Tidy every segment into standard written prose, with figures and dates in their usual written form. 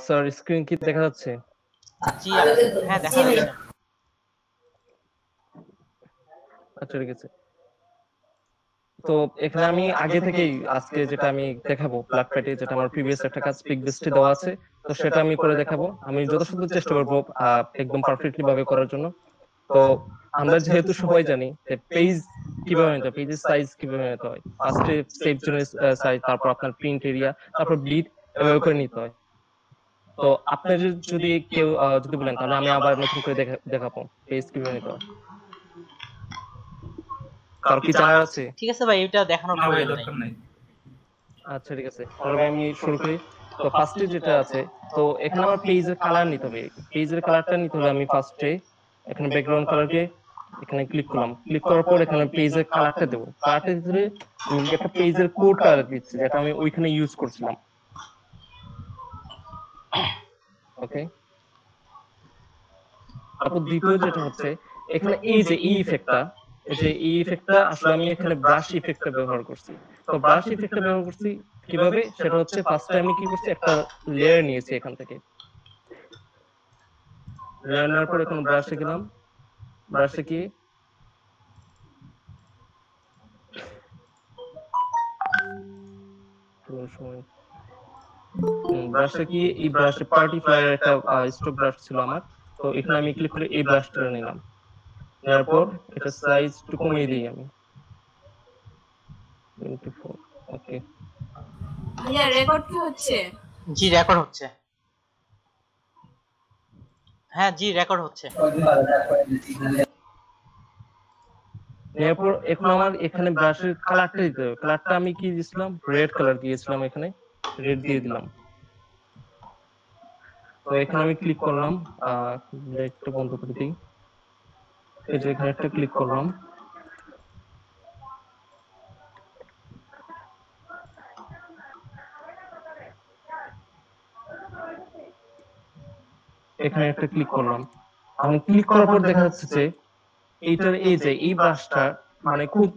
Sir screen কি দেখা যাচ্ছে? জি হ্যাঁ দেখা যাচ্ছে। আচ্ছা ঠিক আছে। তো এখানে আমি আগে থেকেই আজকে যেটা আমি দেখাবো ব্ল্যাক প্যাটে, যেটা আমার প্রিভিয়াস একটা কাজ পিক বেস্টে দেওয়া আছে, তো সেটা আমি করে দেখাবো। আমি যথাসাধ্য চেষ্টা করবো একদম পারফেক্টলি ভাবে করার জন্য। তো আমরা যেহেতু সবাই জানি যে পেজ কিভাবে নিতে হয়, পেজের সাইজ কিভাবে নিতে হয়, ফার্স্টে সেভ জোনের সাইজ, তারপর আপনার প্রিন্ট এরিয়া, তারপর ব্লিড, এভাবে করে নিতে হয়। তো আপনার যদি কেউ যদি বলেন, তাহলে আমি আবার নতুন করে দেখাবো পেজ কিভাবে নিতে হয়। কারো কি জানার আছে? ঠিক আছে ভাই, এটা দেখানোর প্রয়োজন নাই। আচ্ছা ঠিক আছে, তাহলে আমি শুরু করি। তো ফার্স্টে যেটা আছে, তো এখানে আমার পেজের কালার নিতে হবে। পেজের কালারটা নিতে হলে আমি ফার্স্টে এখানে ব্যাকগ্রাউন্ড কালারকে এখানে ক্লিক করলাম। ক্লিক করার পর এখানে পেজের কালারটা দেবো। কালারটা দিতে আমি একটা পেজের কোড কালার দিচ্ছি, যেটা আমি ওইখানে ইউজ করছিলাম। ওকে, তারপর দ্বিতীয় যেটা হচ্ছে, এখানে এই যে এই ইফেক্টটা, এই যে এই ইফেক্টটা আসলে আমি এখানে ব্রাশ ইফেক্টটা ব্যবহার করছি। তো ব্রাশ ইফেক্টটা ব্যবহার করছি কিভাবে, সেটা হচ্ছে ফার্স্টে আমি কি করছি, একটা লেয়ার নিয়েছি এখান থেকে। লেয়ার নেওয়ার পর এখন ব্রাশে গেলাম। ব্রাশে কি সময় ব্রাশে কি এই ব্রাশে পার্টি ফ্লায়ার একটা স্ট্রোক ব্রাশ ছিল আমার। তো এখানে আমি ক্লিক করে এই ব্রাশটা নিলাম। নেওয়ার পর এটা সাইজ একটু কমিয়ে দিই আমি 24। ওকে, ভাইয়া রেকর্ড কি হচ্ছে? জি রেকর্ড হচ্ছে। হ্যাঁ জি রেকর্ড হচ্ছে। এরপর এখন আমার এখানে ব্রাশের কালারটা দিতে হবে। কালারটা আমি কি দিয়েছিলাম, রেড কালার দিয়েছিলাম, এখানে রেড দিয়ে দিলাম। তো এখানে আমি ক্লিক করলাম, একটু বন্ধ করে দিই। এই যে এখানে একটা ক্লিক করলাম। এখানে একটা ক্লিক করলাম। এখন ক্লিক করার পর দেখা যাচ্ছে যে এইটার এই যে এই ব্রাশটা মানে খুব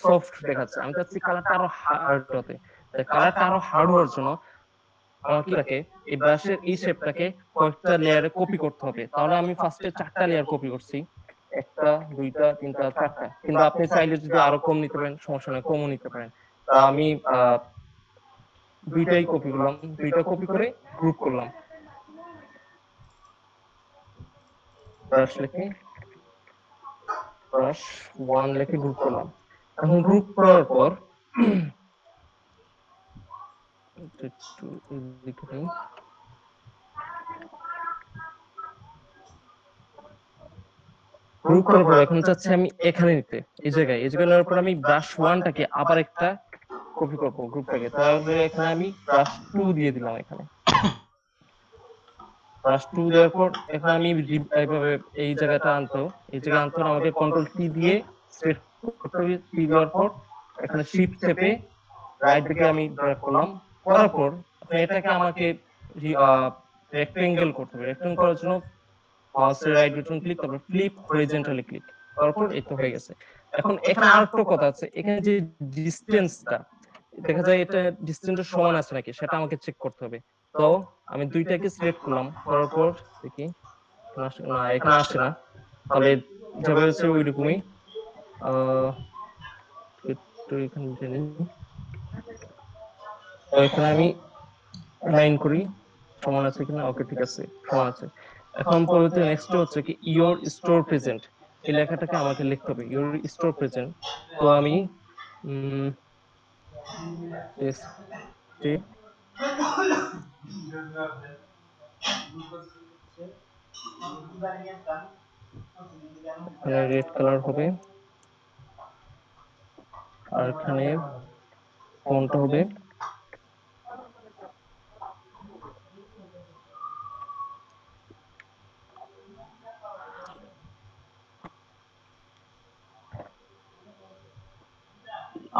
সফট দেখাচ্ছে। আমি চাচ্ছি কালারটা আরো হার্ড হতে। কালারটা আরো হার্ড হওয়ার জন্য আমাকে এটাকে এই ব্রাশের এই শেপটাকে কয়েকটা লেয়ারে কপি করতে হবে। তাহলে আমি ফার্স্টে 4টা লেয়ার কপি করছি, 1টা 2টা 3টা 4টা। কিন্তু আপনি চাইলে যদি আরো কম নিতে পারেন, সমস্যা নেই, কমও নিতে পারেন। তো আমি 2টাই কপি করলাম। 2টা কপি করে গ্রুপ করলাম। ব্রাশ লিখে ব্রাশ 1 লিখে গ্রুপ করলাম। এখন গ্রুপ করার পর একটু এদিকে নিই। গ্রুপ করার পর এখন চাচ্ছি আমি এখানে নিতে, এই জায়গায় নেওয়ার পর আমি ব্রাশ 1টাকে আবার একটা কপি করবো গ্রুপটাকে। তাহলে এখানে আমি ব্রাশ 2 দিয়ে দিলাম। এখানে ব্রাশ 2 দেওয়ার পর এখন আমি এইভাবে এই জায়গাটা আনতো, এই জায়গায় আনতো আমাকে কন্ট্রোল টি দিয়ে সেট করতে হবে। টি দেওয়ার পর এখানে শিফট চেপে রাইট দিকে আমি ড্র্যাগ করলাম। করার পর এখন এটাকে আমাকে রেক্টেঙ্গেল করতে হবে। রেক্টেঙ্গেল করার জন্য মাউসের রাইট বাটন ক্লিক, তারপর ফ্লিপ হরিজন্টালি ক্লিক করার পর এই তো হয়ে গেছে। এখন এখানে আরেকটা কথা আছে, এখানে যে ডিসটেন্সটা দেখা যায়, এটা ডিসটেন্সটা সমান আছে নাকি সেটা আমাকে চেক করতে হবে। তো আমি 2টাকে সিলেক্ট করলাম, করার পর দেখি না, এখানে আসে না। তাহলে যেভাবে আছে ওই রকমই একটু এখানে জানি। তো এখানে আমি লাইন করি, সমান আছে কিনা। ওকে ঠিক আছে, সমান আছে। এখন পরবর্তী নেক্সট হচ্ছে কি ইওর স্টোর প্রেজেন্ট, এই লেখাটাকে আমাকে লিখতে হবে, ইওর স্টোর প্রেজেন্ট। তো আমি এখানে রেড কালার হবে, আর এখানে ফন্ট হবে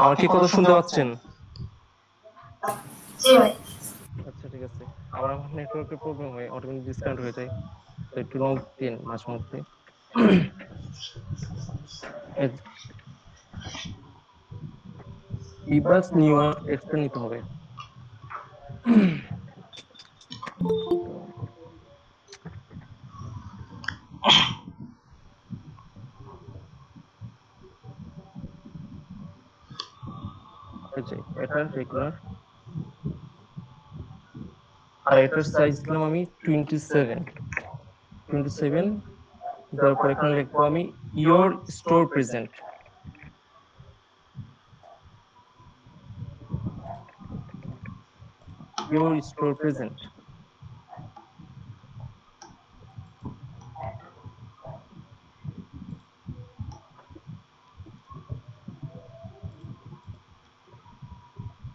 আমার কি কথা শুনতে পাচ্ছেন? আচ্ছা ঠিক আছে, আবার আমার নেটওয়ার্কের প্রবলেম হয়, অটোমেটিক ডিসকানেক্ট হয়ে যায়, তো একটু লং দিন মাঝে মধ্যে। বিবাস নিউ টেক্সটটা নিতে হবে। এটা রেগুলার, আর এটার সাইজ দিলাম আমি 27 দেওয়ার পর এখানে লিখবো আমি your store present. Your store present.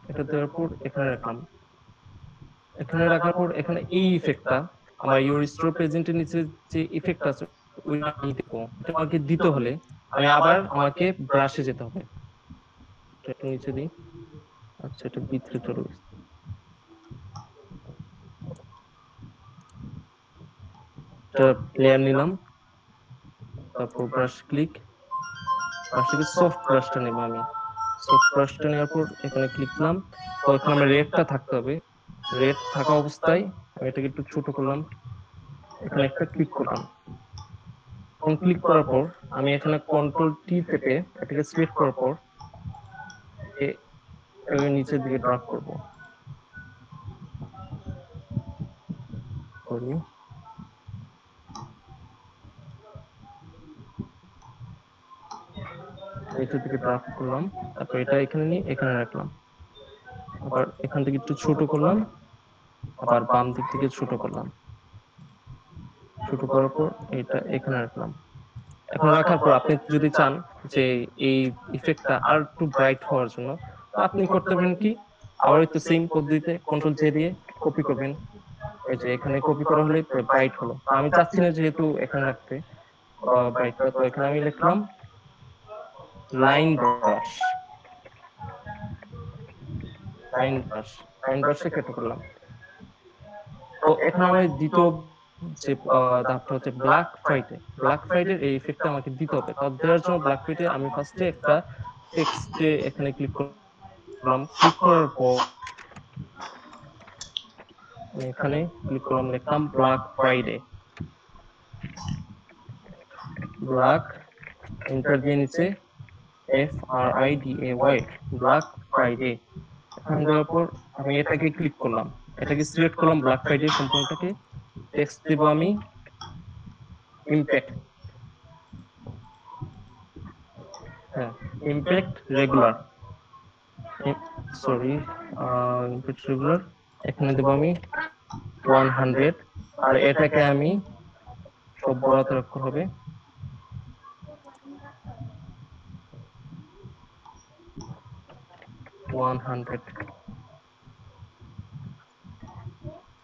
এটা দেওয়ার পর এখানে রাখলাম। এখানে রাখার পর এখানে এই ইফেক্টটা আমার ইয়োর স্টোর প্রেজেন্টের নিচে যে ইফেক্ট আছে ওইটা আমি দেখবো। এটা আমাকে দিতে হলে আমি আবার আমাকে ব্রাশে যেতে হবে। এটা নিচে দিই। আচ্ছা, এটা ভিতরে চলে গেছে। এটা লেয়ার নিলাম, তারপর ব্রাশ ক্লিক, ব্রাশ থেকে সফট ব্রাশটা নেব আমি। সফট ব্রাশটা নেওয়ার পর এখানে ক্লিক দিলাম। তো এখানে আমার রেডটা থাকতে হবে। রেড থাকা অবস্থায় আমি এটাকে একটু ছোট করলাম, এখানে একটা ক্লিক করলাম। ক্লিক করার পর আমি এখানে কন্ট্রোল টি চেপে এটাকে সিলেক্ট করার পর নিচের দিকে ড্রাগ করব। নিচের দিকে ড্রাগ করলাম, তারপর এটা এখানে নিয়ে এখানে রাখলাম। আবার এখান থেকে একটু ছোট করলাম, আবার বাম দিক থেকে ছোট করলাম। ছোট করার পর এটা এখানে রাখলাম। এখন রাখার পর আপনি যদি চান যে এই ইফেক্টটা আর একটু ব্রাইট হওয়ার জন্য, আপনি করতে পারেন কি, আবার একটু সেম পদ্ধতিতে কন্ট্রোল জে দিয়ে কপি করবেন। এই যে এখানে কপি করা হলে ব্রাইট হলো। আমি চাচ্ছি না যেহেতু এখানে রাখতে ব্রাইটটা, তো এখানে আমি লিখলাম লাইন ব্রাশ। লাইন ব্রাশে কেটে করলাম। তো এখন আমার দ্বিতীয় যে ধাপটা হচ্ছে ব্ল্যাক ফ্রাইডে এই ইফেক্টটা আমাকে দিতে হবে। তার দেওয়ার জন্য ব্ল্যাক ফ্রাইডে আমি ফার্স্টে একটা টেক্সটে এখানে ক্লিক করলাম। ক্লিক করার পর এখানে ক্লিক করলাম, লিখলাম ব্ল্যাক ফ্রাইডে। ব্ল্যাক, এন্টার দিয়ে নিচে FRIDAY, ব্ল্যাক ফ্রাইডে। এখানে দেওয়ার পর আমি এটাকে ক্লিক করলাম, এটাকে সিলেক্ট করলাম ব্ল্যাক ফ্রাইডে সম্পূর্ণটাকে। টেক্সট দেব আমি ইমপ্যাক্ট, হ্যাঁ impact regular, sorry impact regular. এখানে দেব আমি 100, আর এটাকে আমি সব বড় হাতের অক্ষর হবে।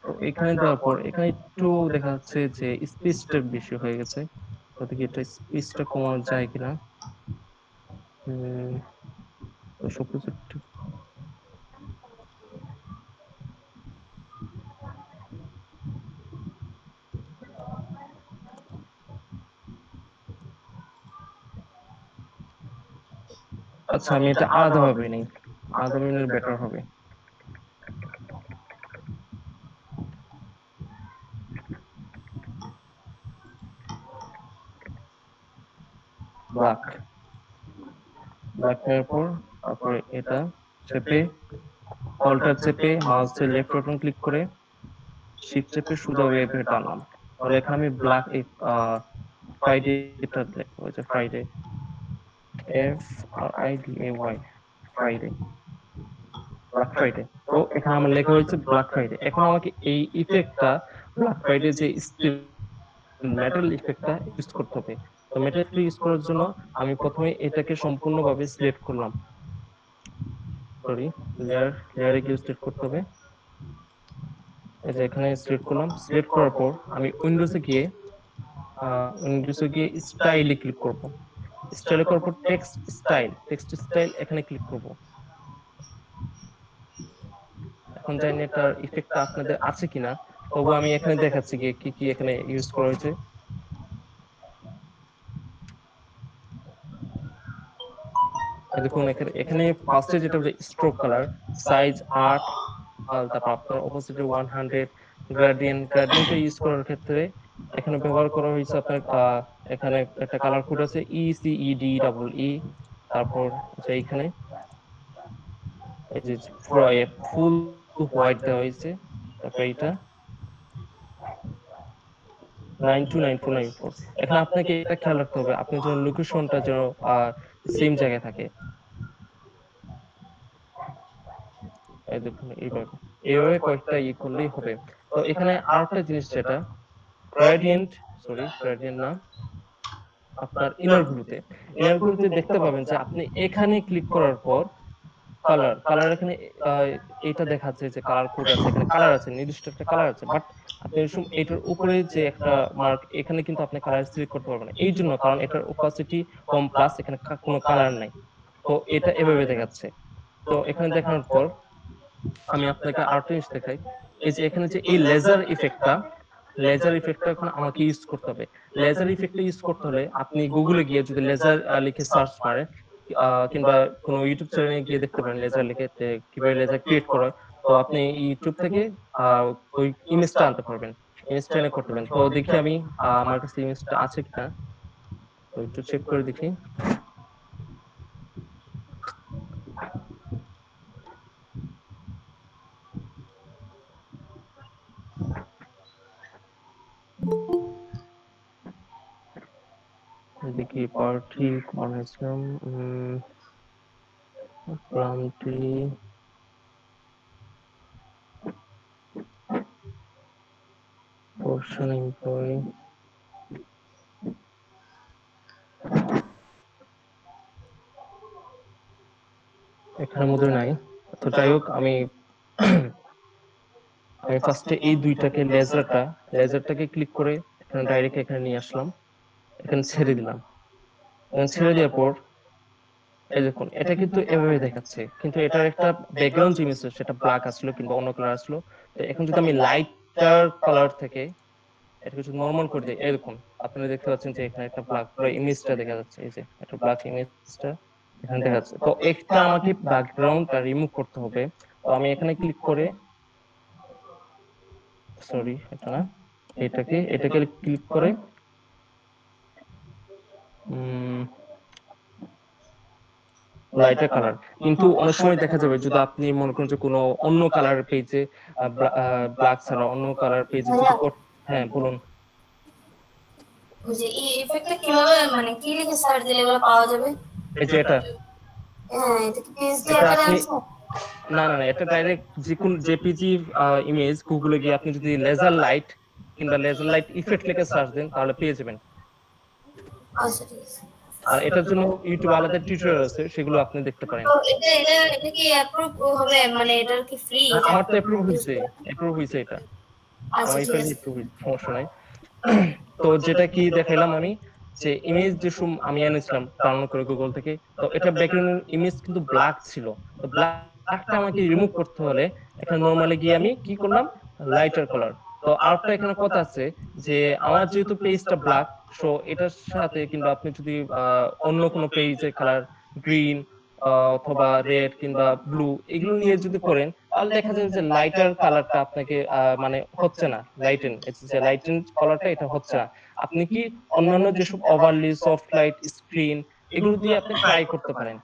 তো এখানে দেওয়ার পর এখানে একটু দেখা যাচ্ছে যে স্পেসটা বেশি হয়ে গেছে, তাতে কি এটা স্পেসটা কমানো যায় কিনা। তো সবকিছু আচ্ছা, আমি এটা আলাদা ভাবে নেই, আলাদা ভাবে নিলে বেটার হবে। ব্ল্যাক এর পর তারপরে এটা চেপে, অল্টার চেপে মাউসের লেফট বাটন ক্লিক করে শিফট চেপে সোজা ওয়েবে টানলাম। তাহলে এখানে আমি ব্ল্যাক ফ্রাইডে এটা লিখবো, যে Friday, FRIDAY, Friday, black Friday. তো এখানে আমার লেখা হয়েছে ব্ল্যাক ফ্রাইডে। এখন আমাকে এই ইফেক্টটা ব্ল্যাক ফ্রাইডে যে মেটাল ইফেক্টটা ইউজ করতে হবে। তো মেটাল ইউজ করার জন্য আমি প্রথমে এটাকে সম্পূর্ণভাবে সিলেক্ট করলাম, সরি লেয়ারে গিয়ে সিলেক্ট করতে হবে। এই যে এখানে সিলেক্ট করলাম। সিলেক্ট করার পর আমি উইন্ডোজে গিয়ে স্টাইলে ক্লিক করব। স্টাইলে করার পর টেক্সট স্টাইল এখানে ক্লিক করব। এখন জানি এটার ইফেক্টটা আপনাদের আছে কিনা, তবু আমি এখানে দেখাচ্ছি কি কি এখানে ইউজ করা হয়েছে। দেখুন এখানে ফার্স্টে যেটা হচ্ছে স্ট্রোক কালার, সাইজ 8, তারপর আপনার অপোজিটে 100, গ্রেডিয়েন্টটা ইউজ করার ক্ষেত্রে এখানে ব্যবহার করা হয়েছে আপনার এখানে একটা কালার কোড আছে ECEDEE, তারপর এইখানে এই যে পুরো ফুল হোয়াইট দেওয়া হয়েছে, তারপর এটা 929294। এখানে আপনাকে এটা খেয়াল রাখতে হবে আপনার যেন লোকেশনটা যেন সেম জায়গায় থাকে। এই দেখুন এইভাবে কয়েকটা করলেই হবে। তো এখানে আরেকটা জিনিস যেটা গ্রেডিয়েন্ট না, আপনার ইনার গ্লুতে দেখতে পাবেন যে আপনি এখানে ক্লিক করার পর কালার এখানে এটা দেখাচ্ছে যে কালার কোড আছে, এখানে কালার আছে, নির্দিষ্ট একটা কালার আছে, বাট আপনি এটার উপরে যে একটা মার্ক, এখানে কিন্তু আপনি কালার সিলেক্ট করতে পারবেন না, এই জন্য কারণ এটার ওপাসিটি কম, প্লাস এখানে কোনো কালার নাই। তো এটা এভাবে দেখাচ্ছে। তো এখানে দেখানোর পর আমি আপনাকে আরেকটা জিনিস দেখাই। এই যে এখানে যে এই লেজার ইফেক্টটা এখন আমাকে ইউজ করতে হবে। লেজার ইফেক্টটা ইউজ করতে হলে আপনি গুগলে গিয়ে যদি লেজার লিখে সার্চ মারেন, কিংবা কোনো ইউটিউব চ্যানেলে গিয়ে দেখতে পারেন লেজার লিখে কিভাবে লেজার ক্রিয়েট করা হয়। তো আপনি ইউটিউব থেকে ওই ইমেজটা আনতে পারবেন, ইমেজটা এনে করতে পারবেন। তো দেখি আমি আমার কাছে ইমেজটা আছে কিনা, তো একটু চেক করে দেখি। দেখি party connection plenty portion employee, এখানের মধ্যে নাই। তো যাই হোক, আমি ফার্স্টে এই দুইটাকে লেজারটাকে ক্লিক করে এখানে ডাইরেক্ট এখানে নিয়ে আসলাম, এখানে ছেড়ে দিলাম। এখানে ছেড়ে দেওয়ার পর এই দেখুন এটা কিন্তু এভাবে দেখাচ্ছে, কিন্তু এটার একটা ব্যাকগ্রাউন্ড ইমেজ সেটা ব্ল্যাক আসলো কিংবা অন্য কালার আসলো। তো এখন যদি আমি লাইটার কালার থেকে এটা কিছু নরমাল করে দিই, এরকম আপনারা দেখতে পাচ্ছেন যে এখানে একটা ব্ল্যাক পুরো ইমেজটা দেখা যাচ্ছে। এই যে একটা ব্ল্যাক ইমেজটা এখানে দেখা যাচ্ছে। তো একটা আমাকে ব্যাকগ্রাউন্ডটা রিমুভ করতে হবে। তো আমি এখানে ক্লিক করে, সরি এটা না, এটাকে ক্লিক করে লাইটার কালার। কিন্তু অনেক সময় দেখা যাবে যদি আপনি মনে করেন যে কোনো অন্য কালার পেজে, ব্ল্যাক ছাড়া অন্য কালার পেজে যদি হ্যাঁ বলুন। যে এই ইফেক্টটা কিভাবে মানে কি লিখে সার্চ দিলে এগুলো পাওয়া যাবে? এই যে এটা, হ্যাঁ, এটা কি পিএসডি এটা আকারে আপনি আছে? না, এটা ডাইরেক্ট যে কোন জেপিজি ইমেজ গুগলে গিয়ে আপনি যদি লেজার লাইট কিংবা লেজার লাইট ইফেক্ট লিখে সার্চ দেন তাহলে পেয়ে যাবেন। আচ্ছা ঠিক আছে। আর এটার জন্য ইউটিউব আলাদা টিউটোরিয়াল আছে, সেগুলো আপনি দেখতে পারেন। তো এটা কি অ্যাপ্রুভ হবে, মানে এটার কি ফ্রি? আমার তো অ্যাপ্রুভ হয়েছে এটা, আচ্ছা আমার ঠিক এটা আছে। একটু সমস্যা নাই। তো যেটা কি দেখাইলাম আমি, যে ইমেজ যে আমি এনেছিলাম ডাউনলোড করে গুগল থেকে, তো এটা ব্যাকগ্রাউন্ড ইমেজ কিন্তু ব্ল্যাক ছিল। তো ব্ল্যাকটা আমাকে রিমুভ করতে হলে এখানে নরমালি গিয়ে আমি কি করলাম, লাইটার কালার। তো আরেকটা এখানে কথা আছে যে আমার যেহেতু পেজটা ব্ল্যাক, সো এটার সাথে কিংবা আপনি যদি অন্য কোনো পেজের কালার গ্রিন অথবা রেড কিংবা ব্লু এগুলো নিয়ে যদি করেন, তাহলে দেখা যাবে যে লাইটার কালারটা আপনাকে মানে হচ্ছে না, লাইটেন কালারটা এটা হচ্ছে না। আপনি কি অন্যান্য যেসব ওভারলি সফট লাইট স্ক্রিন এগুলো দিয়ে আপনি ট্রাই করতে পারেন,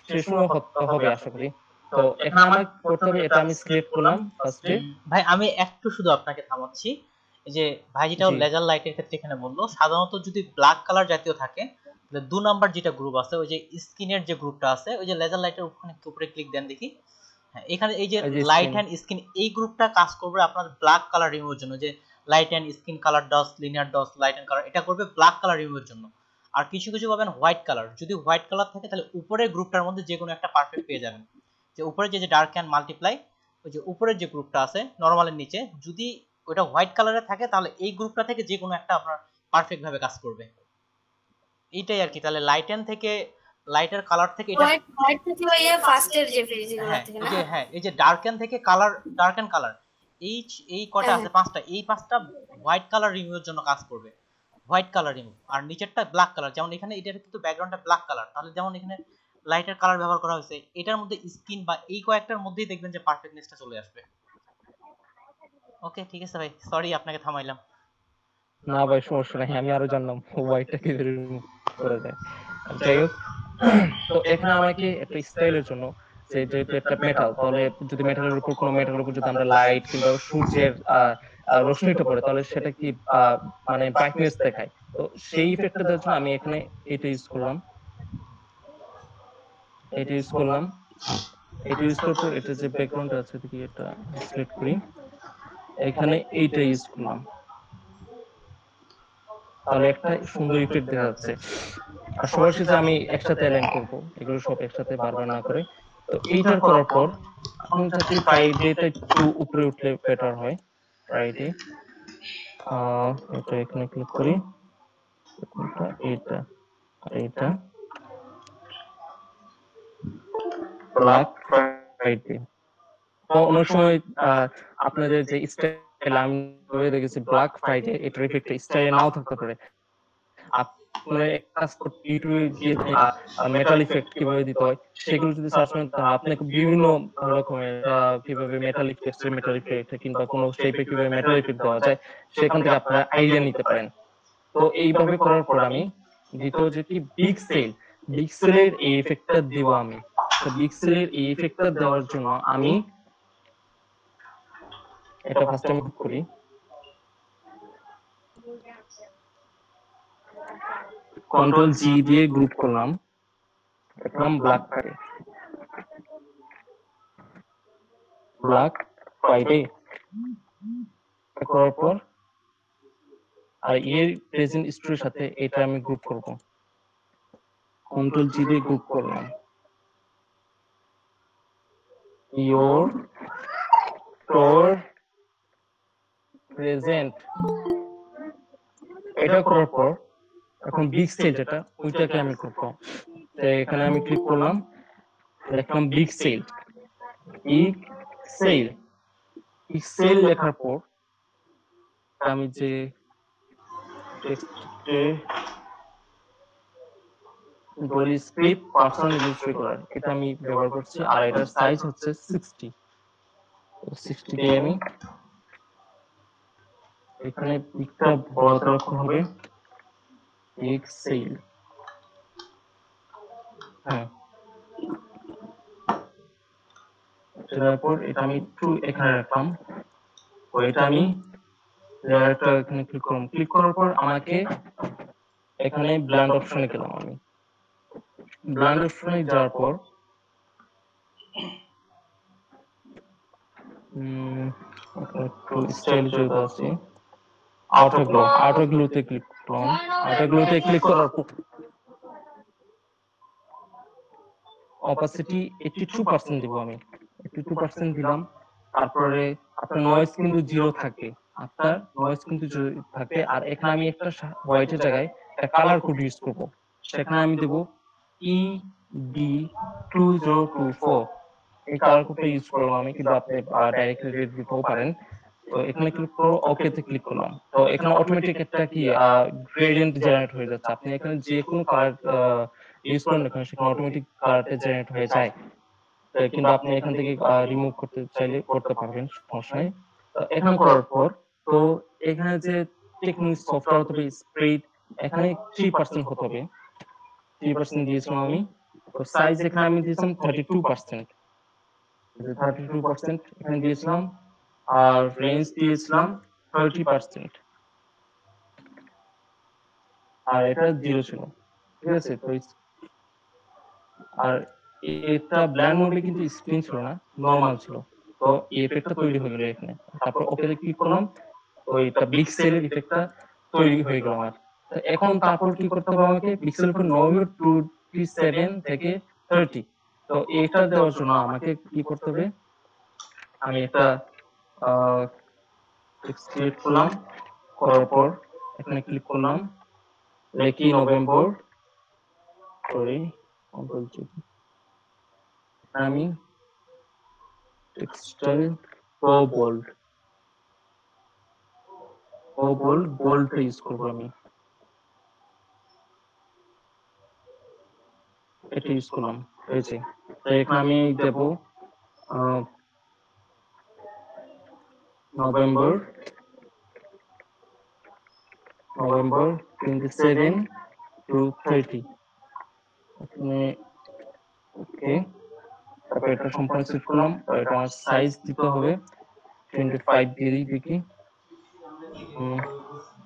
সে সময় হবে আশা করি। তো এখানে আমার করতে হবে, এটা আমি সিলেক্ট করলাম ফার্স্টে। ভাই আমি একটু শুধু আপনাকে থামাচ্ছি। এই যে ভাই যেটা লেজার লাইটের ক্ষেত্রে এখানে বললো, সাধারণত যদি ব্ল্যাক কালার জাতীয় থাকে তাহলে 2 নাম্বার যেটা গ্রুপ আছে, ওই যে স্কিনের যে গ্রুপটা আছে, ওই যে লেজার লাইটের উপরে ক্লিক দেন দেখি। হ্যাঁ, এখানে এই যে লাইট এন্ড স্কিন এই গ্রুপটা কাজ করবে আপনার ব্ল্যাক কালার রিমুভের জন্য। যে lighten screen colour dodge, linear dodge, lighten colour, এটা করবে ব্ল্যাক কালার রিমুভের জন্য। আর কিছু কিছু পাবেন হোয়াইট কালার। যদি হোয়াইট কালার থাকে তাহলে উপরের গ্রুপটার মধ্যে যে কোনো একটা পারফেক্ট পেয়ে যাবেন। যে উপরে যে ডার্ক এন্ড মাল্টিপ্লাই, ওই যে উপরের যে গ্রুপটা আছে নরমালের নিচে, যদি ওটা হোয়াইট কালারে থাকে তাহলে এই গ্রুপটা থেকে যে কোনো একটা আপনার পারফেক্ট ভাবে কাজ করবে। এইটাই আর কি। তাহলে লাইটেন থেকে, লাইটের কালার থেকে এটা হোয়াইট থেকে ভাইয়া ফার্স্টের যে ফ্রিজগুলো থেকে না, হ্যাঁ এই যে ডার্কেন থেকে কালার, ডার্কেন কালার, এই কটা আছে পাঁচটা, এই পাঁচটা হোয়াইট কালার রিমুভের জন্য কাজ করবে। White colour remove. আর নিচেরটা ব্ল্যাক কালার, যেমন এখানে এটার কিন্তু ব্যাকগ্রাউন্ডটা ব্ল্যাক কালার, তাহলে যেমন এখানে লাইটের কালার ব্যবহার করা হয়েছে, এটার মধ্যে স্কিন বা এই কয়েকটার মধ্যেই দেখবেন যে পারফেক্টনেসটা চলে আসবে। ওকে ঠিক আছে ভাই, সরি আপনাকে থামাইলাম। না ভাই সমস্যা নাই, আমি আরো জানলাম হোয়াইটটা কি রিমুভ করা যায়। যাই হোক, তো এখানে আমাকে একটা স্টাইলের জন্য যে যেহেতু একটা মেটাল, তাহলে যদি মেটালের উপর কোনো মেটালের উপর যদি আমরা লাইট কিংবা সূর্যের রোশনিটা পড়ে, তাহলে সেটা কি মানে ব্রাইটনেস দেখায়। তো সেই ইফেক্টটা দেওয়ার জন্য আমি এখানে এটা ইউজ করলাম, এটা ইউজ করলাম। এটা ইউজ করার পর এটা যে ব্যাকগ্রাউন্ড আছে দেখি এটা সিলেক্ট করি, এখানে এইটা ইউজ করলাম, তাহলে একটা সুন্দর ইফেক্ট দেখা যাচ্ছে। আর সবার শেষে আমি একসাথে অ্যালাইন করব, এগুলো সব একসাথে বারবার না করে। তো এইটার করার পর আমি চাচ্ছি ফ্রাইডেটা একটু উপরে উঠলে বেটার হয়। ফ্রাইডে এটা এখানে ক্লিক করি, এটা আর এটা ব্ল্যাক ফ্রাইডে। তো অনেক সময় আপনাদের যে স্টাইল আমি দেখেছি ব্ল্যাক ফ্রাইডে, এটার ইফেক্ট স্টাইলে নাও থাকতে পারে। আপনারা এক কাজ করতে ইউটিউবে গিয়ে মেটাল ইফেক্ট কিভাবে দিতে হয় সেগুলো যদি সার্চ করেন, তাহলে আপনাকে বিভিন্ন রকমের কিভাবে মেটাল ইফেক্ট কিংবা কোনো শেপে কিভাবে মেটাল ইফেক্ট দেওয়া যায় সেখান থেকে আপনারা আইডিয়া নিতে পারেন। তো এইভাবে করার পর আমি দ্বিতীয় যেটি বিগ সেল, বিগ সেলের এই ইফেক্টটা দিব আমি। তো বিগ সেলের এই ইফেক্টটা দেওয়ার জন্য আমি এটা ফার্স্ট টাইম করি, কন্ট্রোল জি দিয়ে গ্রুপ করলাম, একদম ব্ল্যাক ফ্রাইডে, ব্ল্যাক ফ্রাইডে করার পর আর এর প্রেজেন্ট স্টোরির সাথে এটা আমি গ্রুপ করব, কন্ট্রোল জি দিয়ে গ্রুপ করলাম, ইয়োর তোর প্রেজেন্ট। এটা করার পর এখন বিগ সেল যেটা ওইটাকে আমি করব। তো এখানে আমি ক্লিক করলাম, লিখলাম big sale, big sale, big sale লেখার পর আমি যে টেক্সটে বলি স্ক্রিপ্ট পার্সন রেজিস্ট্রি করার, এটা আমি ব্যবহার করছি। আর এটার সাইজ হচ্ছে 60, 60 দিয়ে আমি এখানে পিকটা বড় রাখতে হবে, বিগ সেল। হ্যাঁ, তারপর এটা আমি একটু এখানে রাখলাম। তো এটা আমি লেয়ারটা এখানে ক্লিক করলাম, ক্লিক করার পর আমাকে এখানে ব্লেন্ড অপশনে গেলাম আমি। ব্লেন্ড অপশনে যাওয়ার পর একটু স্টাইল যেটা আছে আউটার গ্লোতে ক্লিক করলাম। আউটার গ্লোতে ক্লিক করার পর অপাসিটি 82% দিব আমি, 82% দিলাম। তারপরে আপনার নয়েজ কিন্তু জিরো থাকে, আপনার নয়েজ কিন্তু জিরো থাকে। আর এখানে আমি একটা হোয়াইটের জায়গায় একটা কালার কোড ইউজ করব, সেখানে আমি দেব ED2024, এই কালার কোডটা ইউজ করলাম আমি, কিন্তু আপনি ডাইরেক্টলি দিতেও পারেন। তো এখানে ক্লিক করো, ওকে তে ক্লিক করলাম। তো এখানে অটোমেটিক একটা কি গ্রেডিয়েন্ট জেনারেট হয়ে যাচ্ছে। আপনি এখানে যে কোনো কালার ইউজ করেন এখানে, সেখানে অটোমেটিক কালারটা জেনারেট হয়ে যায়। কিন্তু আপনি এখান থেকে রিমুভ করতে চাইলে করতে পারবেন, সমস্যা নেই। তো এখানে করার পর তো এখানে যে টেকনিক সফটওয়্যার হতে হবে স্প্রেড, এখানে 3% হতে হবে, 3% দিয়েছিলাম আমি। তো সাইজ এখানে আমি দিয়েছিলাম 32%, 32% এখানে দিয়েছিলাম। আর রেঞ্জ দিয়েছিলাম 30%, আর এটা 0 ছিল, ঠিক আছে। তো আর এটা ব্ল্যান্ড মোডে কিন্তু স্ক্রিন ছিল না, নরমাল ছিল। তো এই ইফেক্টটা তৈরি হয়ে গেল এখানে। তারপর ওকে তে ক্লিক করলাম, তো এটা পিক্সেলের ইফেক্টটা তৈরি হয়ে গেল আমার। তো এখন তারপর কি করতে হবে আমাকে, পিক্সেল ফোন নভেম্বর 27 থেকে 30। তো এটা দেওয়ার জন্য আমাকে কি করতে হবে, আমি একটা টেক্সট ক্রিয়েট করলাম, করার পর এখানে ক্লিক করলাম, লেখি নভেম্বর, সরি কন্ট্রোল জি, আমি টেক্সটাইল প্রো বোল্ড, বোল্ডটা ইউজ করবো আমি, এটা ইউজ করলাম। এই যে তো এখানে আমি দেব নভেম্বর 27 to 30, এখানে ওকে। তারপর এটা সম্পূর্ণ সিলেক্ট করলাম, এটা আমার সাইজ দিতে হবে 25 দিয়ে দিই দেখি।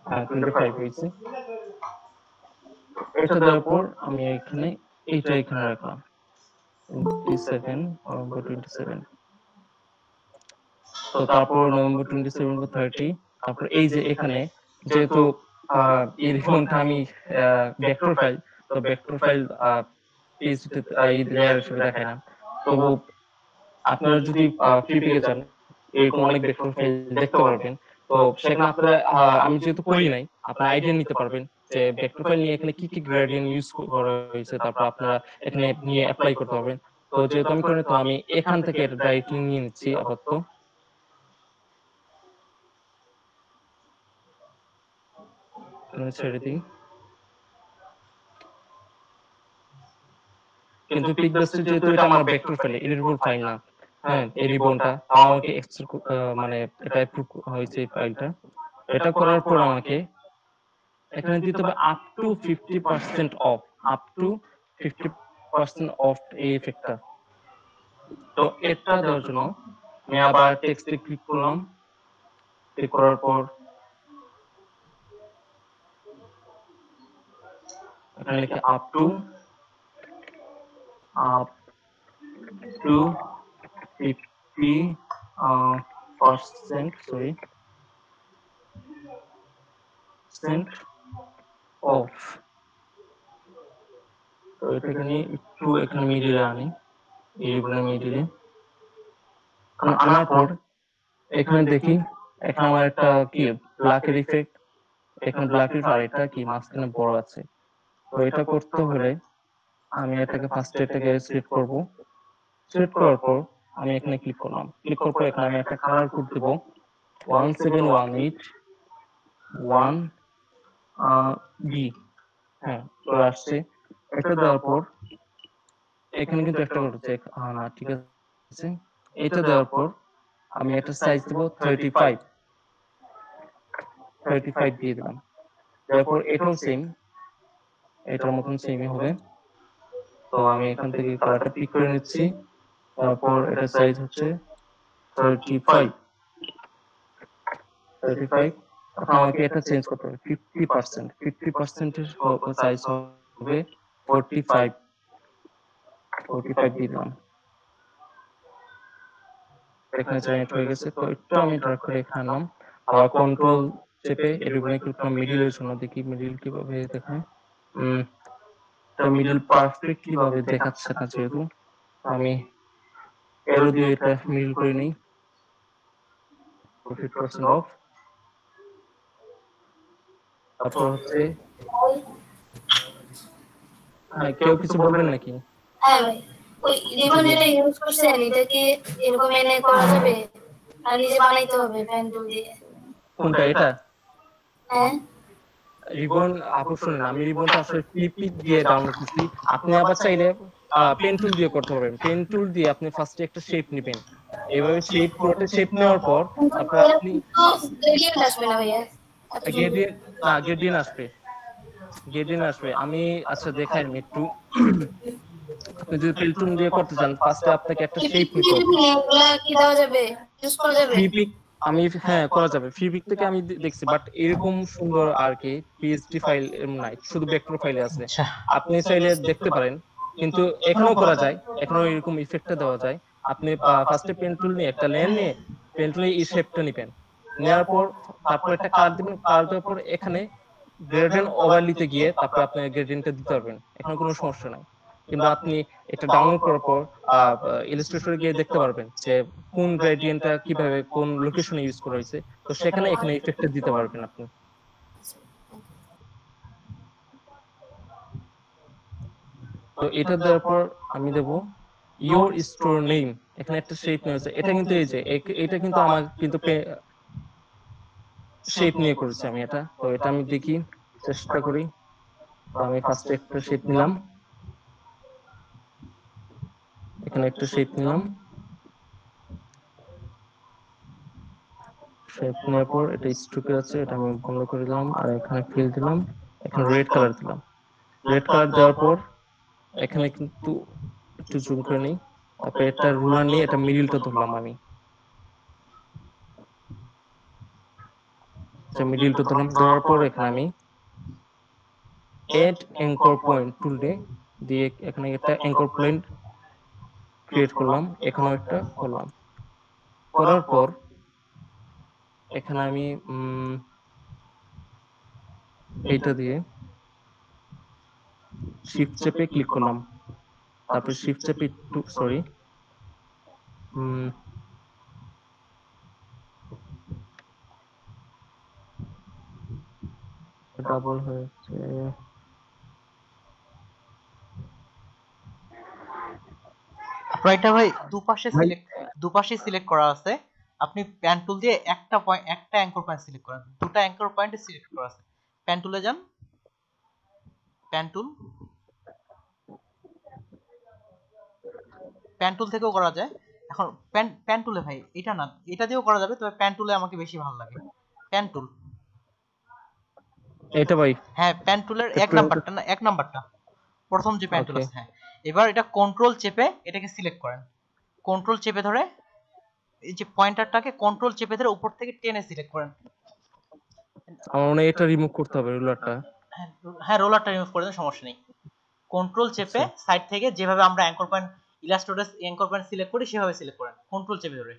25 হয়েছে। এটা দেওয়ার পর আমি এখানে এইটা এখানে রাখলাম 27 নভেম্বর 27। তো তারপর নভেম্বর 27 বা 30। তারপর এই যে এখানে যেহেতু এই রিবনটা আমি ভেক্টর ফাইল, তো ভেক্টর ফাইল পিএইচপি এই লেয়ার হিসেবে দেখায় না। তবু আপনারা যদি ফ্রি পেয়ে যান এরকম অনেক ভেক্টর ফাইল দেখতে পারবেন। তো সেখানে আপনারা আমি যেহেতু করি নাই, আপনারা আইডিয়া নিতে পারবেন যে ভেক্টর ফাইল নিয়ে এখানে কি কি গ্রেডিয়েন্ট ইউজ করা হয়েছে, তারপর আপনারা এখানে নিয়ে অ্যাপ্লাই করতে পারবেন। তো যেহেতু আমি করি, তো আমি এখান থেকে এটা ডাইরেক্টলি নিয়ে নিচ্ছি আপাতত। ছেড়ে দিই। কিন্তু পিকবেস্টে যেহেতু এটা আমার ভেক্টর ফাইল, এডিটবল ফাইল না, হ্যাঁ, এই রিবনটা আমাকে মানে এটা অ্যাপ্রুভ হয়েছে এই ফাইলটা। এটা করার পর আমাকে এখানে দিতে হবে up to 50% of, up to 50% of এই ইফেক্টটা। তো এটা দেওয়ার জন্য আমি আবার টেক্সটে ক্লিক করলাম। ক্লিক করার পর এখানে লিখে আপ টু 50% সরি অফ। তো এটাকে নিয়ে একটু এখানে মিডিলে আনি, এইগুলো মিডিলে আনার পর এখানে দেখি এখানে আমার একটা কি ব্ল্যাকের ইফেক্ট, এখানে ব্ল্যাকের আর এটা কি মাঝখানে বড় আছে। তো এটা করতে হলে আমি এটাকে ফার্স্টে এটাকে সিলেক্ট করব। সিলেক্ট করার পর আমি এখানে ক্লিক করলাম। ক্লিক করার পর এখানে আমি একটা কালার কোড দেব 17181 বি। হ্যাঁ, চলে আসছে। এটা দেওয়ার পর এখানে কিন্তু একটা করছে না, ঠিক আছে। এটা দেওয়ার পর আমি একটা সাইজ দেব 35 দিয়ে দিলাম। তারপর এটাও সেম, এটার মতন সেমই হবে। তো আমি এখান থেকে কালারটা পিক করে নিচ্ছি। তারপর এটা সাইজ হচ্ছে 35। এখন আমাকে এটা চেঞ্জ করতে হবে 50%। 50% এর সাইজ হবে 45 দিয়ে দিলাম। এখানে জয়েন্ট হয়ে গেছে। তো একটু আমি ড্র্যাগ করে এখানে আনলাম, আবার কন্ট্রোল চেপে এরকম ক্লিক করলাম মিডলের জন্য, দেখি মিডল কিভাবে দেখায়। তো মিডল পারফেক্টলি ভাবে দেখাচ্ছে না, যেহেতু আমি এরো দিয়ে এটা মিডল করে নিই 50% অফ। তারপর হচ্ছে কেউ কিছু বলবেন নাকি? হ্যাঁ ভাই, ওই রিবন যেটা ইউজ করছেন এটা কি এরকম এনে করা যাবে, আর নিজে বানাইতে হবে পেন টুল দিয়ে? কোনটা এটা? হ্যাঁ, রিবন আকর্ষণ, আমি রিবনটা আসলে ফ্লিপিক দিয়ে ডাউনলোড করছি। আপনি আবার চাইলে পেন টুল দিয়ে করতে পারবেন। পেন টুল দিয়ে আপনি ফার্স্টে একটা শেপ নেবেন, এইভাবে শেপ পুরোটা শেপ নেওয়ার পর তারপর আপনি গ্রেডিয়েন্ট আসবে না ভাইয়া? গ্রেডিয়েন্ট আসবে, গ্রেডিয়েন্ট আসবে। আমি আচ্ছা দেখাই আমি একটু। আপনি যদি পেন টুল দিয়ে করতে চান ফার্স্টে আপনাকে একটা শেপ নিতে হবে। এগুলা কি দেওয়া যাবে, ইউজ করা যাবে? ফ্লিপিক আমি হ্যাঁ করা যাবে, ফ্লিপিক থেকে আমি দেখছি, বাট এরকম সুন্দর আর কি পিএসডি ফাইল নাই, শুধু ভেক্টর ফাইলে আছে। আচ্ছা, আপনি চাইলে দেখতে পারেন, কিন্তু এখানেও করা যায়, এখানেও এরকম ইফেক্টটা দেওয়া যায়। আপনি ফার্স্টে পেন টুল নিয়ে একটা লেয়ার নিয়ে পেন টুলে এই শেপটা নেবেন, নেওয়ার পর তারপর একটা কালার দিবেন, কালার দেওয়ার পর এখানে গ্রেডিয়েন্ট ওভারলিতে গিয়ে তারপর আপনি গ্রেডিয়েন্টটা দিতে পারবেন, এখানে কোনো সমস্যা নাই। কিংবা আপনি এটা ডাউনলোড করার পর ইলাস্ট্রেটরে গিয়ে দেখতে পারবেন যে কোন গ্রেডিয়েন্টটা কিভাবে কোন লোকেশনে ইউজ করা হয়েছে, তো সেখানে এখানে ইফেক্টটা দিতে পারবেন আপনি। তো এটা দেওয়ার পর আমি দেব ইওর স্টোর নেম, এখানে একটা শেপ নিয়েছে, এটা কিন্তু এই যে এটা কিন্তু আমার কিন্তু শেপ নিয়ে করেছি আমি এটা। তো এটা আমি দেখি, চেষ্টা করি। তো আমি ফার্স্টে একটা শেপ নিলাম, এখানে একটা শেপ নিলাম, শেপ নেওয়ার পর এটা স্ট্রোকে আছে, এটা আমি বন্ধ করে দিলাম, আর এখানে ফিল দিলাম, এখানে রেড কালার দিলাম। রেড কালার দেওয়ার পর এখানে কিন্তু একটু জুম করে নিই, তারপরে একটা রুলার নিয়ে এটা মিডিলটা ধরলাম আমি, মিডিলটা ধরলাম, ধরার পর এখানে আমি এড অ্যাঙ্কর পয়েন্ট টুল দিয়ে এখানে একটা অ্যাঙ্কর পয়েন্ট ক্রিয়েট করলাম, এখানেও একটা করলাম। করার পর এখানে আমি এইটা দিয়ে শিফট চেপে ক্লিক করলাম, তারপর শিফট চেপে একটু সরি ডাবল হয়েছে। আপনার এটা ভাই দুপাশে সিলেক্ট করা আছে, আপনি প্যান টুল দিয়ে একটা অ্যাঙ্কর পয়েন্ট সিলেক্ট করেন, দুটো অ্যাঙ্কর পয়েন্ট সিলেক্ট করা আছে। প্যান টুলে যান, প্যান টুল থেকেও করা যায়। এখন প্যান টুলে ভাই এটা না, এটা দিয়েও করা যাবে, তবে প্যান টুলে আমাকে বেশি ভালো লাগে। প্যান টুল এটা ভাই, হ্যাঁ প্যান টুলের এক নাম্বারটা প্রথম যে প্যান টুল আছে, হ্যাঁ। এবার এটা কন্ট্রোল চেপে এটাকে সিলেক্ট করেন, কন্ট্রোল চেপে ধরে এই যে পয়েন্টারটাকে কন্ট্রোল চেপে ধরে উপর থেকে টেনে সিলেক্ট করেন। আমার মনে হয় এটা রিমুভ করতে হবে রুলারটা। হ্যাঁ রোলারটা রিমুভ করে দেন, সমস্যা নেই। কন্ট্রোল চেপে সাইড থেকে যেভাবে আমরা anchor point Illustrator anchor point select করি সেভাবে সিলেক্ট করেন, কন্ট্রোল চেপে ধরে।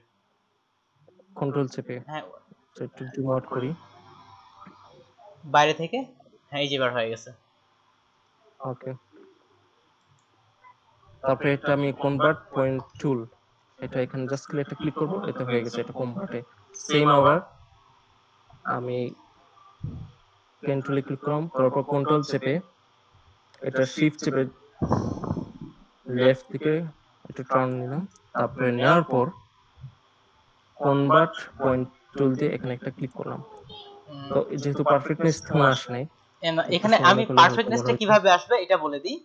কন্ট্রোল চেপে হ্যাঁ একটু জুম আউট করি বাইরে থেকে, হ্যাঁ এই যে বার হয়ে গেছে। ওকে, তারপরে এটা আমি কনভার্ট পয়েন্ট টুল, এটা এখানে জাস্ট একটা ক্লিক করব, এটা হয়ে গেছে, এটা কনভার্টে। সেম আবার আমি পেন টুলে ক্লিক করলাম, তারপর কন্ট্রোল চেপে এটা শিফট চেপে লেফট দিকে একটু টার্ন নিলাম, তারপরে নেওয়ার পর কনভার্ট পয়েন্ট টুল দিয়ে এখানে একটা ক্লিক করলাম। তো যেহেতু পারফেক্টনেস তখন আসে নাই, এখানে আমি পারফেক্টনেসটা কিভাবে আসবে এটা বলে দিই।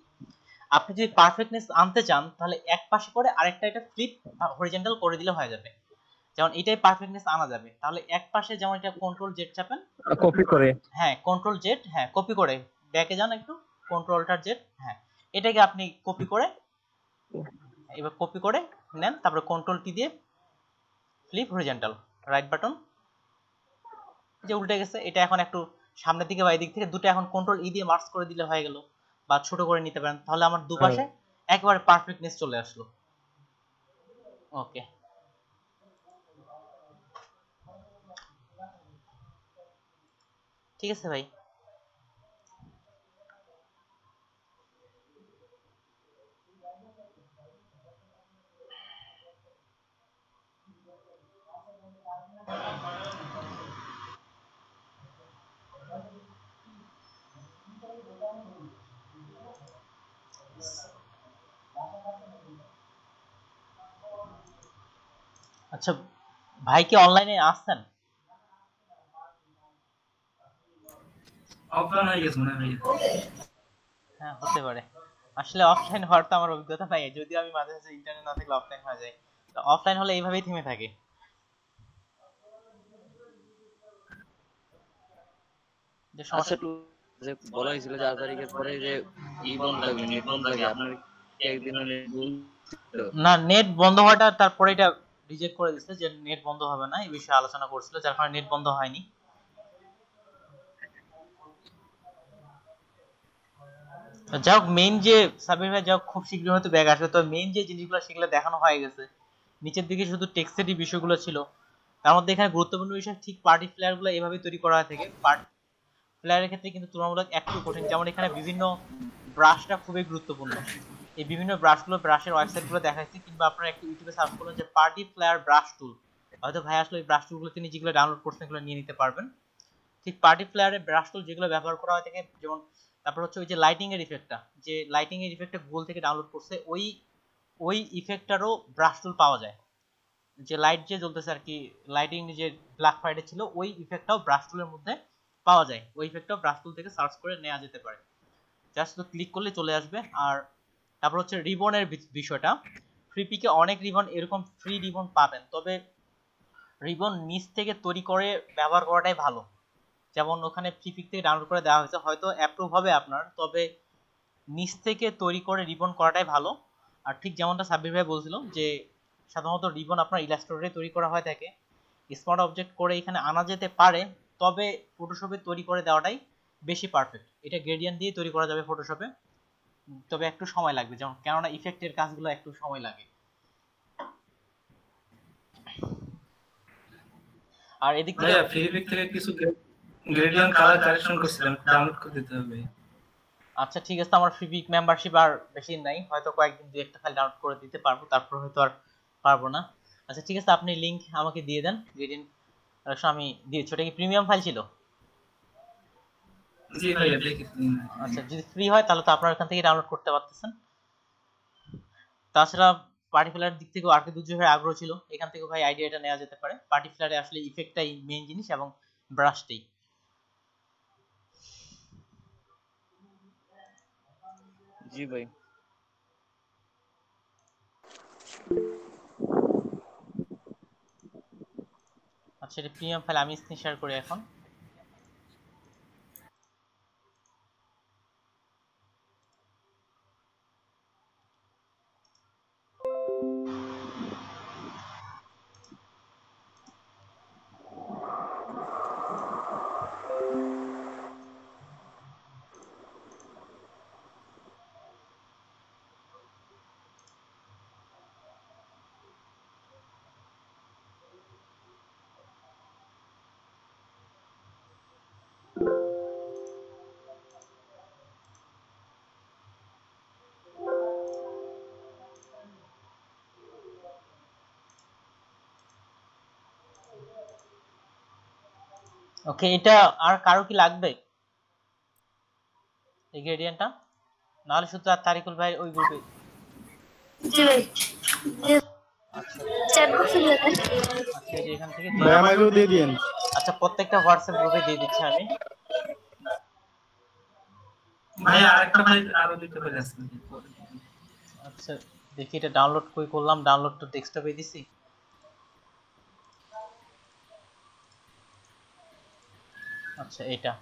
আপনি যদি পারফেক্টনেস আনতে চান তাহলে এক পাশে করে আরেকটা এটা ফ্লিপ হরিজন্টাল করে দিলে হয়ে যাবে। যেমন এটাই পারফেক্টনেস আনা যাবে, তাহলে এক পাশে যেমন এটা কন্ট্রোল জেড চাপেন, কপি করে, হ্যাঁ কন্ট্রোল জেড, হ্যাঁ কপি করে ব্যাকে যান একটু, কন্ট্রোলটার জেড, হ্যাঁ এটাকে আপনি কপি করে এবার কপি করে নেন, তারপরে কন্ট্রোল টি দিয়ে ফ্লিপ হরিজন্টাল রাইট বাটন, যে উল্টে গেছে। এটা এখন একটু সামনের দিকে বা এই দিক থেকে দুটো এখন কন্ট্রোল ই দিয়ে মার্কস করে দিলে হয়ে গেল, বা ছোট করে নিতে পারেন, তাহলে আমার দুপাশে একেবারে পারফেক্টনেস চলে আসলো। ওকে, ঠিক আছে ভাই। আচ্ছা ভাই কি অনলাইনে আসছেন? অফলাইন হয়ে গেছে মনে হয়। হ্যাঁ হতে পারে, আসলে অফলাইন হওয়ার তো আমার অভিজ্ঞতা নাই, যদিও আমি মাঝে মাঝে ইন্টারনেট না থাকলে অফলাইন হয়ে যায়। তো অফলাইন হলে এইভাবেই থেমে থাকে। যে সমস্যা যে বলা হয়েছিল যে 8 তারিখের পরে যে বন্ধ থাকবে, নেট বন্ধ থাকবে, আপনার কি একদিন না নেট বন্ধ হওয়াটা তারপরে এটা রিজেক্ট করে দিচ্ছে যে নেট বন্ধ হবে না, এই বিষয়ে আলোচনা করছিল, যার কারণে নেট বন্ধ হয়নি। যাই হোক মেইন যে সাবির ভাই যাই হোক খুব শীঘ্রই হয়তো ব্যাগ আসবে, তো মেইন যে জিনিসগুলো সেগুলো দেখানো হয়ে গেছে। নিচের দিকে শুধু টেক্সটেরই বিষয়গুলো ছিল, তার মধ্যে এখানে গুরুত্বপূর্ণ বিষয় ঠিক পার্টি ফ্লেয়ার গুলো এভাবে তৈরি করা হয়ে থাকে। পার্টি ফ্লেয়ারের ক্ষেত্রে কিন্তু তুলনামূলক একটু কঠিন, যেমন এখানে বিভিন্ন ব্রাশটা খুবই গুরুত্বপূর্ণ। এই বিভিন্ন ব্রাশগুলো ব্রাশের ওয়েবসাইটগুলো দেখাইছি, কিংবা আপনারা একটু ইউটিউবে সার্চ করুন যে পার্টি ফ্লেয়ার ব্রাশ টুল, হয়তো ভাই আসলে এই ব্রাশ টুলগুলো তিনি যেগুলো ডাউনলোড করছেন এগুলো নিয়ে নিতে পারবেন। ঠিক পার্টি ফ্লেয়ারে ব্রাশ টুল যেগুলো ব্যবহার করা হয় থাকে, যেমন তারপর হচ্ছে ওই যে লাইটিং এর ইফেক্টটা, যে লাইটিং এর ইফেক্টটা গুগল থেকে ডাউনলোড করছে, ওই ইফেক্টটারও ব্রাশ টুল পাওয়া যায়। যে লাইট যে জ্বলতেছে আর কি, লাইটিং যে ব্ল্যাক ফ্রাইডে ছিল ওই ইফেক্টটাও ব্রাশ টুলের মধ্যে পাওয়া যায়, ওই ইফেক্টটাও ব্রাশ টুল থেকে সার্চ করে নেওয়া যেতে পারে, জাস্ট তো ক্লিক করলে চলে আসবে। আর তারপর হচ্ছে রিবনের বিষয়টা, ফ্রিপিকে অনেক রিবন এরকম ফ্রি রিবন পাবেন, তবে রিবন নিচ থেকে তৈরি করে ব্যবহার করাটাই ভালো। যেমন ওখানে ফ্রিপিক থেকে ডাউনলোড করে দেওয়া হয়েছে, হয়তো অ্যাপ্রুভ হবে আপনার, তবে নিচ থেকে তৈরি করে রিবন করাটাই ভালো। আর ঠিক যেমনটা সাব্বির ভাই বলছিল যে সাধারণত রিবন আপনার ইলাস্ট্রেটরে তৈরি করা হয় থাকে, স্মার্ট অবজেক্ট করে এখানে আনা যেতে পারে, তবে ফটোশপে তৈরি করে দেওয়াটাই বেশি পারফেক্ট। এটা গ্রেডিয়েন্ট দিয়ে তৈরি করা যাবে ফটোশপে, তবে একটু সময় লাগবে, যেমন কেননা ইফেক্টের কাজগুলো একটু সময় লাগে। আর এদিক থেকে ভাইয়া ফেসবুক থেকে কিছু গ্রেডিয়েন্ট কালার কালেকশন করছিলাম, ডাউনলোড করে দিতে হবে। আচ্ছা ঠিক আছে, আমার ফ্রিবিক মেম্বারশিপ আর বেশি নাই, হয়তো কয়েকদিন দুই একটা ফাইল ডাউনলোড করে দিতে পারবো, তারপর হয়তো আর পারবো না। আচ্ছা ঠিক আছে, আপনি লিংক আমাকে দিয়ে দেন, গ্রেডিয়েন্ট কালেকশন আমি দিয়েছি। ওটা কি প্রিমিয়াম ফাইল ছিল? জি ভাইয়া দেখেছি। আচ্ছা, যদি ফ্রি হয় তাহলে তো আপনার এখান থেকে ডাউনলোড করতে পারতেছেন। তাছাড়া পার্টিকুলার দিক থেকেও আর্কিটেকচার ভাই আগ্রহ ছিল, এখান থেকে ভাই আইডিয়াটা নেওয়া যেতে পারে। পার্টিকুলারে আসলে ইফেক্টটাই মেইন জিনিস এবং ব্রাশটাই। জি ভাই। আচ্ছা, এটা প্রিমিয়াম ফাইল, আমি স্ক্রিন শেয়ার করি এখন। ওকে, এটা আর কারো কি লাগবে এই গ্রেডিয়েন্টটা? নাহলে শুধু আর তারিকুল ভাই ওই গ্রুপে। জি ভাই, আচ্ছা চ্যাট বক্সে দিয়ে দেন। আচ্ছা, এই যে এখান থেকে ভাই আমাকেও দিয়ে দিন। আচ্ছা, প্রত্যেকটা হোয়াটসঅ্যাপ গ্রুপে দিয়ে দিচ্ছি আমি। ভাইয়া আরেকটা ফাইল আরো দিতে পারে আছে। আচ্ছা দেখি এটা ডাউনলোড কই করলাম, ডাউনলোড তো ডেস্কটপে দিছি। আচ্ছা এটা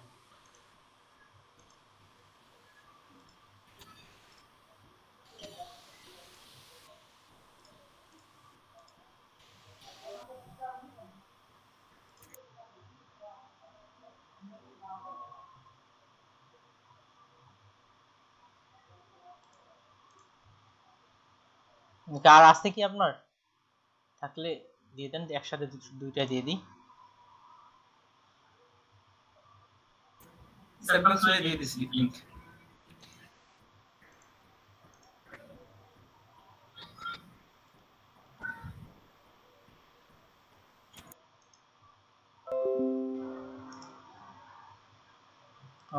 আর আছে কি আপনার? থাকলে দিয়ে দেন, একসাথে দুইটা দিয়ে দিই। সেভেন সয়ে দিয়ে দিছি লিংক।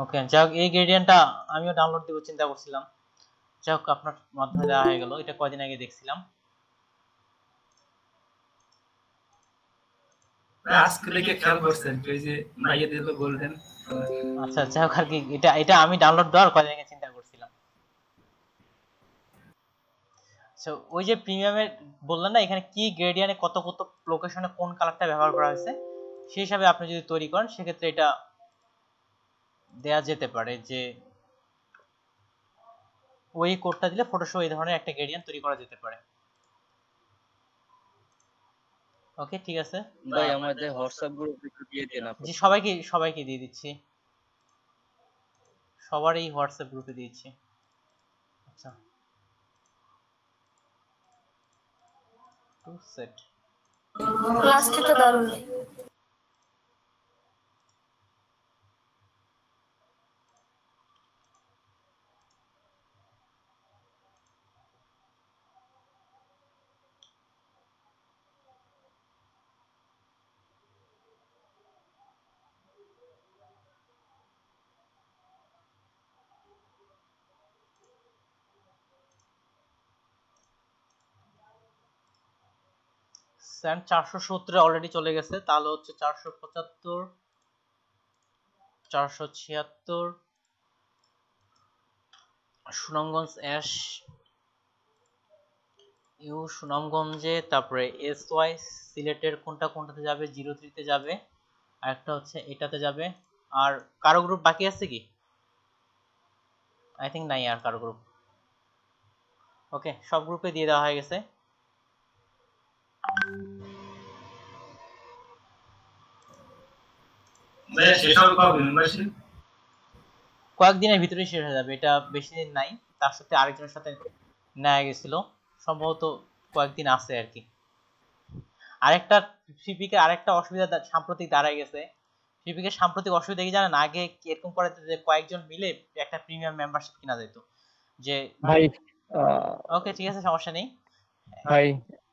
ওকে, যাক এই গ্রেডিয়েন্টটা আমিও ডাউনলোড দিব চিন্তা করছিলাম, যাক আপনার মাধ্যমে দেওয়া হয়ে গেল। এটা কয়দিন আগে দেখছিলাম। আজকে দেখে খেয়াল করছেন ওই যে ভাইয়া দিল গোল্ডেন। আচ্ছা যাক, আর কি এটা এটা আমি ডাউনলোড দেওয়ার কয়দিন আগে চিন্তা করছিলাম। সো ওই যে প্রিমিয়ামের বললেন না এখানে কি গ্রেডিয়েন্টে কত কত লোকেশনে কোন কালারটা ব্যবহার করা হয়েছে, সেই হিসাবে আপনি যদি তৈরি করেন সেক্ষেত্রে এটা দেয়া যেতে পারে যে ওই কোডটা দিলে ফটোশপ এই ধরনের একটা গ্রেডিয়েন্ট তৈরি করা যেতে পারে। ওকে ঠিক আছে ভাই আমাদের হোয়াটসঅ্যাপ গ্রুপে একটু দিয়ে দেন আপনি। জি, সবাইকে দিয়ে দিচ্ছি, সবার এই হোয়াটসঅ্যাপ গ্রুপে দিয়েছি। আচ্ছা টু সেট ক্লাসটা তো দারুণ ভাই। স্যান্ড 470 অলরেডি চলে গেছে, তাহলে হচ্ছে 475 476 সুনামগঞ্জ অ্যাশ ইউ সুনামগঞ্জে, তারপরে এস ওয়াই সিলেটের কোনটা কোনটাতে যাবে, 03 তে যাবে, আর একটা হচ্ছে এটাতে যাবে। আর কারো গ্রুপ বাকি আছে কি? আই থিঙ্ক নাই আর কারো গ্রুপ। ওকে, সব গ্রুপে দিয়ে দেওয়া হয়ে গেছে। ভাইয়া শেষ হবে কবে মেম্বারশিপ? কয়েকদিনের ভিতরেই শেষ হয়ে যাবে, এটা বেশি দিন নাই। তার সাথে আরেকজনের সাথে নেওয়া গেছিল, সম্ভবত কয়েকদিন আছে আর কি। আরেকটা সিপিকে আরেকটা অসুবিধা সাম্প্রতিক দাঁড়ায় গেছে। সিপিকে সাম্প্রতিক অসুবিধা কি জানেন, আগে এরকম করে যে কয়েকজন মিলে একটা প্রিমিয়াম মেম্বারশিপ কিনা যেত, যে ভাই ওকে ঠিক আছে সমস্যা নেই। ভাই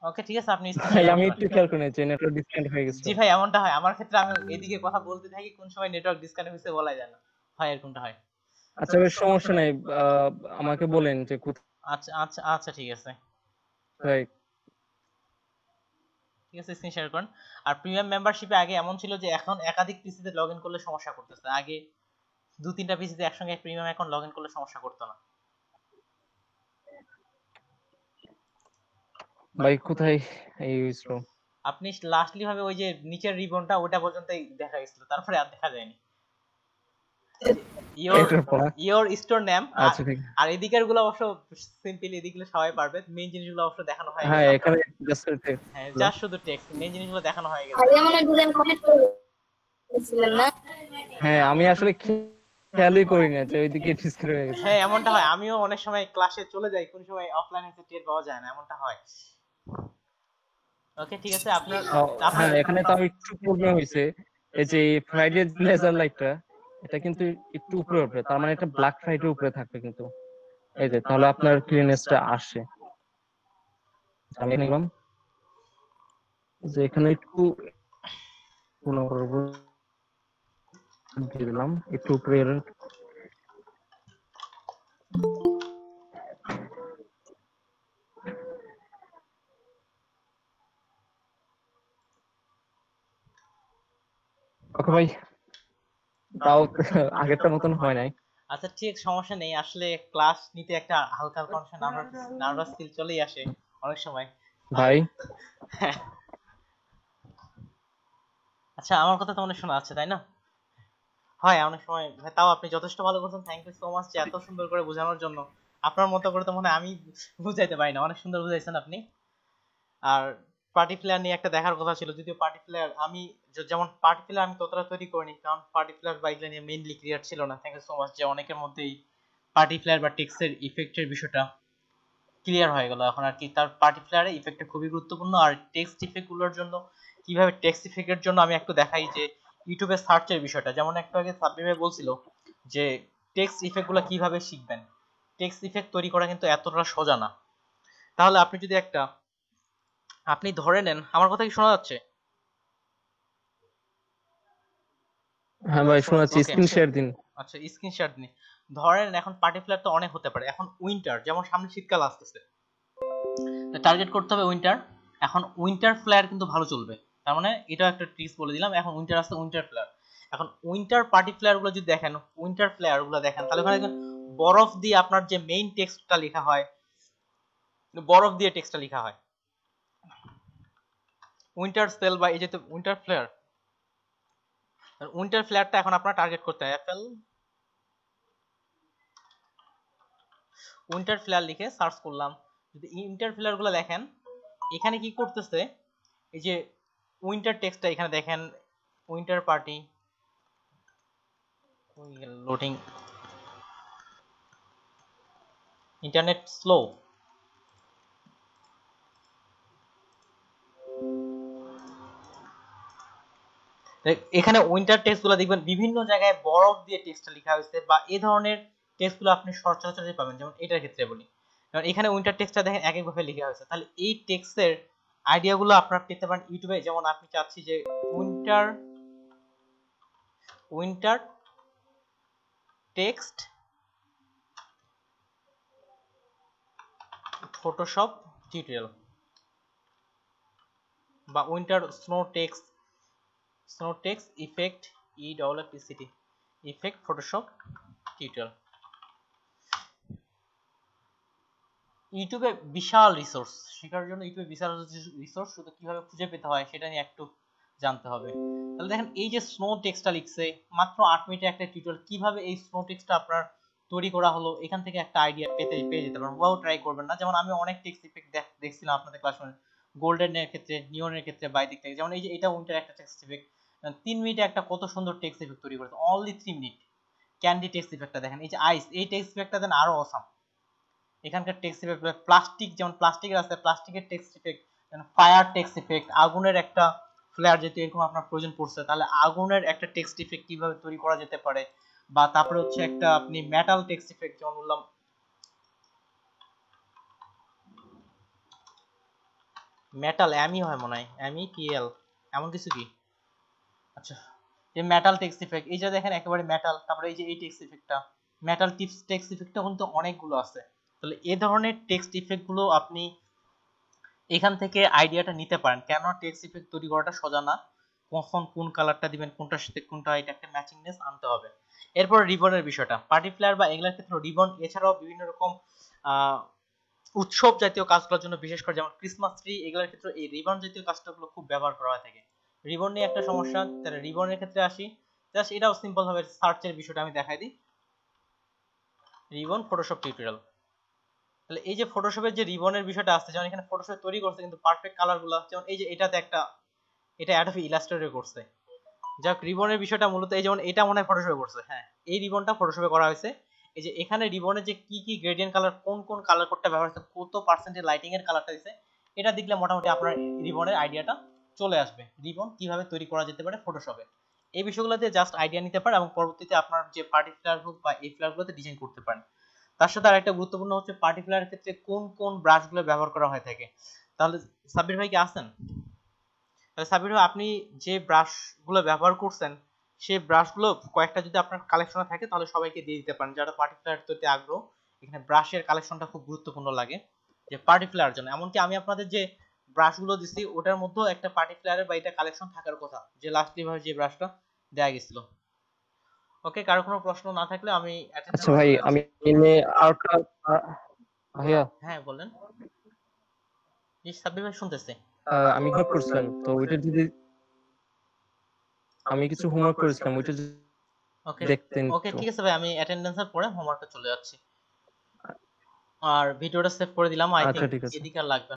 ওকে ঠিক আছে, আপনি ভাই আমি একটু খেয়াল করে নিয়েছি নেটওয়ার্ক ডিসকানেক্ট হয়ে গেছে। জি ভাই এমনটা হয় আমার ক্ষেত্রে, আমি এদিকে কথা বলতে থাকি, কোন সময় নেটওয়ার্ক ডিসকানেক্ট হয়েছে বলা যায় না, হয় এরকমটা হয়। আচ্ছা ভাই সমস্যা নাই, আমাকে বলেন যে আচ্ছা আচ্ছা আচ্ছা ঠিক আছে, কোথায়। ঠিক আছে স্ক্রিন শেয়ার করুন। আর প্রিমিয়াম মেম্বারশিপে আগে এমন ছিল যে এখন একাধিক পিসিতে লগইন করলে সমস্যা করতেছে, আগে 2-3টা পিসিতে একসঙ্গে প্রিমিয়াম অ্যাকাউন্ট লগইন করলে সমস্যা করতো না। ভাই কোথায় এই হইছিল? আপনি লাস্টলি ভাবে ওই যে নিচের রিবনটা ওটা পর্যন্তই দেখা গেছিল, তারপরে আর দেখা যায়নি। Your store name. আচ্ছা ঠিক আর এদিকের গুলো অবশ্য সিম্পল, এদিকগুলো সবাই পারবে, মেইন জিনিসগুলো অবশ্য দেখানো হয়ে গেছে। হ্যাঁ এখানে জাস্ট হ্যাঁ জাস্ট শুধু টেক্সট, মেইন জিনিসগুলো দেখানো হয়ে গেছে। আগে মনে ডিজাইন কমেন্ট করেছিলেন না? হ্যাঁ আমি আসলে খেয়ালই করি না যে ওইদিকে ডিসকানেক্ট হয়ে গেছে। হ্যাঁ এমনটা হয়, আমিও অনেক সময় ক্লাসে চলে যাই, কোন সময় অফলাইনে টের পাওয়া যায় না, এমনটা হয়। ওকে ঠিক আছে, আপনার হ্যাঁ এখানে তো একটু প্রবলেম হইছে, এই যে ফ্রাইডে লেজার লাইটটা এটা কিন্তু একটু উপরে উঠবে, তার মানে এটা ব্ল্যাক ফ্রাইডে উপরে থাকবে, কিন্তু এই যে তাহলে আপনার ক্লিয়ারনেসটা আসে। আমি নিলাম যে এখানে একটু দিয়ে দিলাম একটু উপরে। ওকে ভাই, তাও আগেরটা মতন হয় নাই। আচ্ছা ঠিক সমস্যা নেই, আসলে ক্লাস নিতে একটা হালকা হালকা নার্ভাস ফিল চলেই আসে অনেক সময় ভাই। আচ্ছা আমার কথা তো অনেক শোনা আছে তাই না? হয় অনেক সময়। তাও আপনি যথেষ্ট ভালো করছেন, থ্যাংক ইউ সো মাচ যে এত সুন্দর করে বোঝানোর জন্য। আপনার মতো করে তো মনে হয় আমি বুঝাইতে পারি না, অনেক সুন্দর বুঝাইছেন আপনি। আর পার্টি প্লেয়ার নিয়ে একটা দেখার কথা ছিল, যদিও পার্টি প্লেয়ার আমি যেমন পার্টি প্লেয়ার আমি ততটা তৈরি করিনি, কারণ পার্টি প্লেয়ার বা এগুলো নিয়ে মেইনলি ক্লিয়ার ছিল না। থ্যাংক ইউ সো মাচ যে অনেকের মধ্যেই পার্টি প্লেয়ার বা টেক্সটের ইফেক্টের বিষয়টা ক্লিয়ার হয়ে গেল এখন আর কি। তার পার্টি প্লেয়ারে ইফেক্টটা খুবই গুরুত্বপূর্ণ। আর টেক্সট ইফেক্টগুলোর জন্য কিভাবে টেক্সট ইফেক্টের জন্য আমি একটু দেখাই যে ইউটিউবে সার্চের বিষয়টা, যেমন একটু আগে সাব্বির ভাই বলছিল যে টেক্সট ইফেক্টগুলো কিভাবে শিখবেন। টেক্সট ইফেক্ট তৈরি করা কিন্তু এতটা সোজা না। তাহলে আপনি যদি একটা আপনি ধরে নেন, আমার কথা কি শোনা যাচ্ছে? হ্যাঁ ভাই শোনাচ্ছি, স্ক্রিন শেয়ার দিন। আচ্ছা স্ক্রিনশট দিন। ধরেন এখন পার্টিকুলার তো অনেক হতে পারে, এখন উইন্টার, যেমন সামনে শীতকাল আসতেছে, টার্গেট করতে হবে উইন্টার। এখন উইন্টার ফ্লেয়ার কিন্তু ভালো চলবে, তার মানে এটা একটা ট্রিক্স বলে দিলাম। এখন উইন্টার আসছে, উইন্টার ফ্লেয়ার। এখন উইন্টার পার্টি ফ্লেয়ার গুলো যদি দেখেন, উইন্টার ফ্লেয়ার গুলো দেখেন, তাহলে ওখানে দেখবেন বরফ দিয়ে আপনার যে মেইন টেক্সটটা লেখা হয়, বরফ দিয়ে টেক্সটটা লেখা হয়। উইন্টার সেল বা এই যে উইন্টার ফ্লেয়ার, উইন্টার ফ্লেয়ারটা এখন আপনার টার্গেট করতে হয়। এফএল উইন্টার ফ্লেয়ার লিখে সার্চ করলাম, যদি উইন্টার ফ্লেয়ার গুলো দেখেন, এখানে কি করতেছে, এই যে উইন্টার টেক্সটটা এখানে দেখেন, winter party loading, internet slow. এখানে উইন্টার টেক্সট গুলো দেখবেন বিভিন্ন জায়গায় বরফ দিয়ে টেক্সটটা লেখা হয়েছে, বা এই ধরনের টেক্সট গুলো আপনি সচরাচর পাবেন। যেমন এটার ক্ষেত্রে বলি, কারণ এখানে উইন্টার টেক্সটটা দেখেন এক একভাবে লেখা হয়েছে, তাহলে এই টেক্সটের আইডিয়াগুলো আপনারা পেতে পারেন ইউটিউবে। যেমন আপনি চাচ্ছি যে উইন্টার টেক্সট ফটোশপ টিউটোরিয়াল, বা winter snow text effect EFFECT effect Photoshop tutorial. ইউটিউবে বিশাল রিসোর্স, শেখার জন্য ইউটিউবে বিশাল রিসোর্স, শুধু কিভাবে খুঁজে পেতে হয় সেটা নিয়ে একটু জানতে হবে। তাহলে দেখেন এই যে স্নো টেক্সটটা লিখছে, মাত্র 8 মিনিটে একটা টিউটোরিয়াল, কিভাবে এই স্নো টেক্সটটা আপনার তৈরি করা হলো, এখান থেকে একটা আইডিয়া পেয়ে যেতে পারেন। ওয়াও ট্রাই করবেন না, যেমন আমি অনেক টেক্সট ইফেক্ট দেখছিলাম আপনাদের ক্লাসে, গোল্ডেনের ক্ষেত্রে, নিয়নের ক্ষেত্রে, বাই দিক থেকে, যেমন এই যে এটা উইন্টার একটা টেক্সট ইফেক্ট 3 মিনিটে একটা কত সুন্দর টেক্সট ইফেক্ট তৈরি করেছে, অনলি 3 মিনিট। ক্যান্ডি টেক্সট ইফেক্টটা দেখেন, এই যে আইস, এই টেক্সট ইফেক্টটা দেন আরো অসাম। এখানকার টেক্সট ইফেক্ট, প্লাস্টিক, যেমন প্লাস্টিকের আছে প্লাস্টিকের text effect, fire text effect, আগুনের একটা ফ্লেয়ার যেহেতু এরকম আপনার প্রয়োজন পড়ছে, তাহলে আগুনের একটা টেক্সট ইফেক্ট কিভাবে তৈরি করা যেতে পারে, বা তারপরে হচ্ছে একটা আপনি মেটাল টেক্সট ইফেক্ট, যেমন বললাম মেটাল, এমই হয় মনে হয়, এমই টিএল এমন কিছু কি, আচ্ছা, যে মেটাল টেক্সট ইফেক্ট, এই যে দেখেন একেবারে মেটাল। তারপরে এই যে এই টেক্সট ইফেক্টটা মেটাল টিপস টেক্সট ইফেক্টটা কিন্তু অনেকগুলো আছে। তাহলে এই ধরনের টেক্সট ইফেক্ট গুলো আপনি এখান থেকে আইডিয়াটা নিতে পারেন, কেন টেক্সট ইফেক্ট তৈরি করাটা সোজা না, কখন কোন কালারটা দিবেন, কোনটার সাথে কোনটা, এটা একটা ম্যাচিংনেস আনতে হবে। এরপর রিবনের বিষয়টা, পার্টি ফ্লায়ার বা এগুলোর ক্ষেত্রে রিবন এছাড়াও বিভিন্ন রকম উৎসব জাতীয় কাজগুলোর জন্য, বিশেষ করে যেমন ক্রিসমাস ট্রি, এগুলোর ক্ষেত্রে এই রিবন জাতীয় কাজগুলো খুব ব্যবহার করা হয়ে থাকে। রিবন নিয়ে একটা সমস্যা, তাহলে রিবনের ক্ষেত্রে আসি, জাস্ট এটাও সিম্পল ভাবে সার্চের বিষয়টা আমি দেখাই দিই, রিবন ফটোশপ টিউটোরিয়াল। তাহলে এই যে ফটোশপের যে রিবনের বিষয়টা আছে, যেমন এখানে ফটোশপ তৈরি করছে কিন্তু পারফেক্ট কালারগুলো, যেমন এই যে এটাতে একটা, এটা অ্যাডোবি ইলাস্ট্রেটরে করছে। যাক, রিবনের বিষয়টা মূলত এই যেমন এটা মনে হয় ফটোশপে করছে, হ্যাঁ এই রিবনটা ফটোশপে করা হয়েছে। এই যে এখানে রিবনের যে কি কি গ্রেডিয়েন্ট কালার, কোন কোন কালার কোডটা ব্যবহার হচ্ছে, কত পার্সেন্টেজ লাইটিং এর কালারটা দিছে, এটা দেখলে মোটামুটি আপনার রিবনের আইডিয়াটা চলে আসবে, রিবন কিভাবে তৈরি করা যেতে পারে ফটোশপে। এই বিষয়গুলোতে জাস্ট আইডিয়া নিতে পারেন এবং পরবর্তীতে আপনার যে পার্টি ফ্লায়ার হোক বা এই ফ্লায়ারগুলোতে ডিজাইন করতে পারেন। তার সাথে আরেকটা গুরুত্বপূর্ণ হচ্ছে পার্টি ফ্লায়ারের ক্ষেত্রে কোন কোন ব্রাশগুলো ব্যবহার করা হয়ে থাকে। তাহলে সাব্বির ভাই কি আছেন? তাহলে সাব্বির ভাই, আপনি যে ব্রাশগুলো ব্যবহার করছেন সেই ব্রাশগুলো কয়েকটা যদি আপনার কালেকশনে থাকে তাহলে সবাইকে দিয়ে দিতে পারেন, যারা পার্টি ফ্লায়ার তৈরিতে আগ্রহ। এখানে ব্রাশের কালেকশনটা খুব গুরুত্বপূর্ণ লাগে যে পার্টি ফ্লায়ার জন্য। এমনকি আমি আপনাদের যে ব্রাশগুলো দিচ্ছি ওটার মধ্যেও একটা পার্টি ফ্লায়ারের বা এটা কালেকশন থাকার কথা, যে লাস্টলি ভাবে যে ব্রাশটা দেয়া গেছিল। ওকে, কারো কোনো প্রশ্ন না থাকলে আমি আচ্ছা ভাই, আমি আরেকটা ভাইয়া, হ্যাঁ বলেন। জি সাব্বির ভাই শুনতেছি। আমি হোমওয়ার্ক করছিলাম, তো ওইটা যদি আমি কিছু হোমওয়ার্ক করেছিলাম ওইটা যদি ওকে দেখতেন ওকে তো। ঠিক আছে ভাই, আমি অ্যাটেন্ডেন্সের পরে হোমওয়ার্কটা চলে যাচ্ছি, আর ভিডিওটা সেভ করে দিলাম। আই আচ্ছা থিংক ঠিক আছে। এদিকে আর লাগবে না।